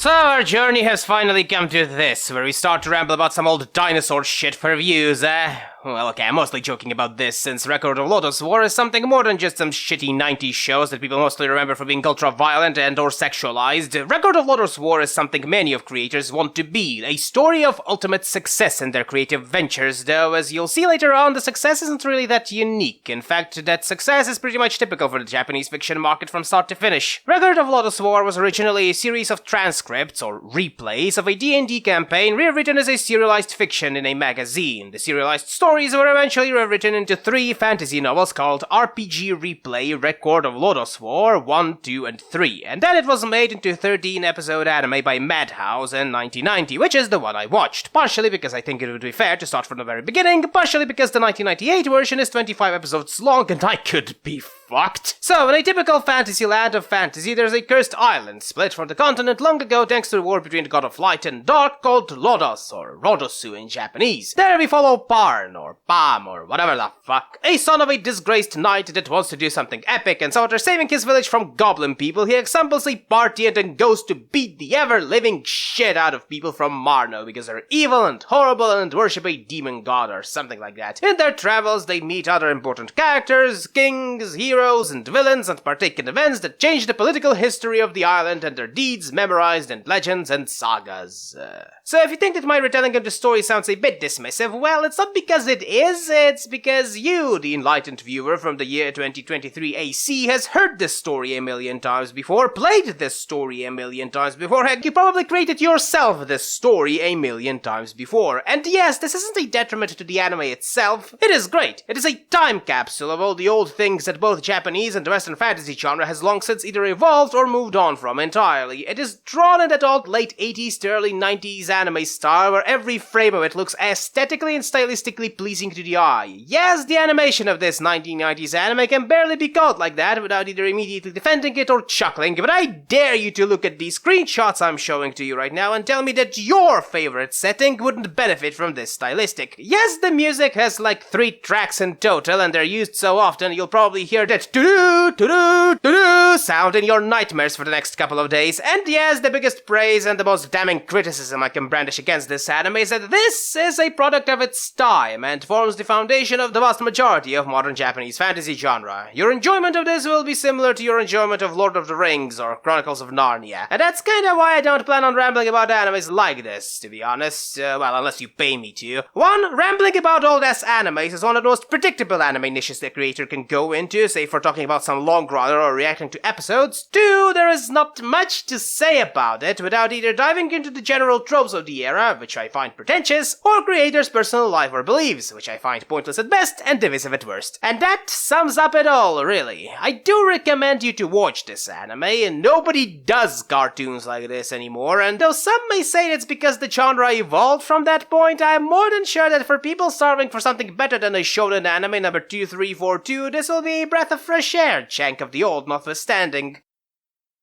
So our journey has finally come to this, where we start to ramble about some old dinosaur shit for views, eh? Well, okay, I'm mostly joking about this, since Record of Lodoss War is something more than just some shitty 90s shows that people mostly remember for being ultra-violent and or sexualized. Record of Lodoss War is something many of creators want to be, a story of ultimate success in their creative ventures, though as you'll see later on, the success isn't really that unique. In fact, that success is pretty much typical for the Japanese fiction market from start to finish. Record of Lodoss War was originally a series of transcripts, or replays, of a D&D campaign rewritten as a serialized fiction in a magazine. The serialized stories were eventually rewritten into 3 fantasy novels called RPG Replay Record of Lodoss War 1, 2, and 3, and then it was made into a 13-episode anime by Madhouse in 1990, which is the one I watched, partially because I think it would be fair to start from the very beginning, partially because the 1998 version is 25 episodes long and I could be fucked. So, in a typical fantasy land of fantasy, there's a cursed island split from the continent long ago thanks to the war between the god of light and dark called Lodoss, or Rodosu in Japanese. There we follow Parn, or Pam, or whatever the fuck, a son of a disgraced knight that wants to do something epic, and so after saving his village from goblin people, he assembles a party and then goes to beat the ever-living shit out of people from Marno because they're evil and horrible and worship a demon god or something like that. In their travels, they meet other important characters, kings, heroes, and villains, and partake in events that change the political history of the island and their deeds memorized in legends and sagas. So if you think that my retelling of the story sounds a bit dismissive, well, it's not because it is, it's because you, the enlightened viewer from the year 2023 AC, has heard this story a million times before, played this story a million times before, heck, you probably created yourself this story a million times before. And yes, this isn't a detriment to the anime itself. It is great. It is a time capsule of all the old things that both Japanese and Western fantasy genre has long since either evolved or moved on from entirely. It is drawn in that old late 80s to early 90s anime style where every frame of it looks aesthetically and stylistically pleasing to the eye. Yes, the animation of this 1990s anime can barely be called like that without either immediately defending it or chuckling, but I dare you to look at these screenshots I'm showing to you right now and tell me that your favorite setting wouldn't benefit from this stylistic. Yes, the music has like 3 tracks in total and they're used so often you'll probably hear that to-do, to-do, to-do sound in your nightmares for the next couple of days. And yes, the biggest praise and the most damning criticism I can brandish against this anime is that this is a product of its time and forms the foundation of the vast majority of modern Japanese fantasy genre. Your enjoyment of this will be similar to your enjoyment of Lord of the Rings or Chronicles of Narnia. And that's kinda why I don't plan on rambling about animes like this, to be honest. Well, unless you pay me to. 1, rambling about old-ass animes is one of the most predictable anime niches the creator can go into, say for talking about some long runner or reacting to episodes. 2, there is not much to say about it without either diving into the general tropes of the era, which I find pretentious, or creators' personal life or beliefs, which I find pointless at best and divisive at worst. And that sums up it all, really. I do recommend you to watch this anime, and nobody does cartoons like this anymore, and though some may say it's because the genre evolved from that point, I am more than sure that for people starving for something better than a shonen anime number 2342, this will be a breath of fresh air, chank of the old notwithstanding.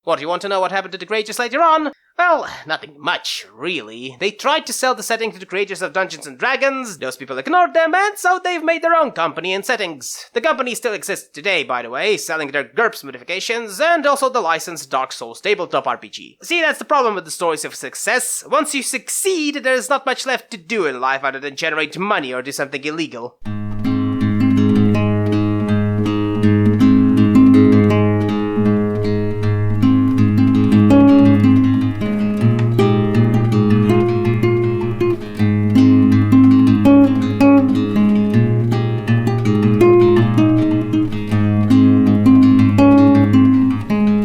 What, you want to know what happened to the creators later on? Well, nothing much, really. They tried to sell the setting to the creators of Dungeons & Dragons, those people ignored them, and so they've made their own company and settings. The company still exists today, by the way, selling their GURPS modifications, and also the licensed Dark Souls tabletop RPG. See, that's the problem with the stories of success. Once you succeed, there's not much left to do in life other than generate money or do something illegal.